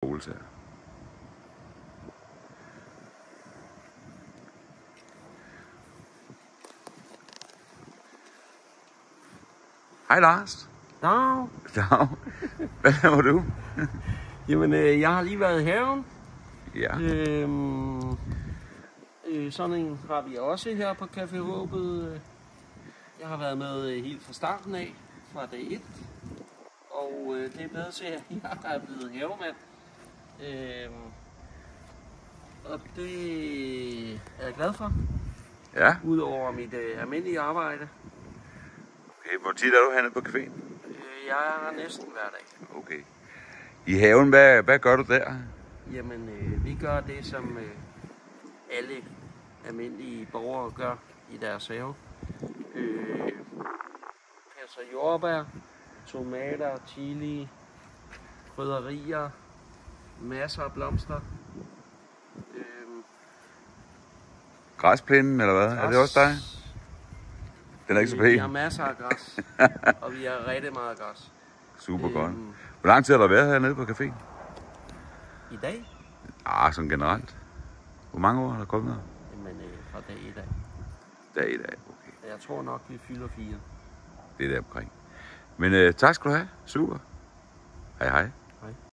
Olse. Hej Lars. Dag. Dag. Hvad laver du? Jamen, jeg har lige været i haven. Ja. Sådan en har vi også her på Café Håbet. Jeg har været med helt fra starten af, fra dag 1. Og det er blevet til, at jeg er blevet havemand. Og det er jeg glad for. Ja. Udover mit almindelige arbejde. Okay, hvor tit er du hernede på caféen? Jeg er her næsten hver dag. Okay. I haven, hvad gør du der? Jamen, vi gør det, som alle almindelige borgere gør i deres have. Altså jordbær, tomater, chili, krydderier, masser af blomster. Græsplænen, eller hvad? Er det også dig? Den er ikke så Vi pæn. har masser af græs, og vi har rigtig meget græs. Super godt. Hvor lang tid har der været hernede på caféen? I dag? Sådan generelt. Hvor mange år har der kommet her? Jamen, fra dag 1 af. Dag 1 af, okay. Jeg tror nok, vi fylder 4. Det er der omkring. Men tak skal du have. Super. Hej hej.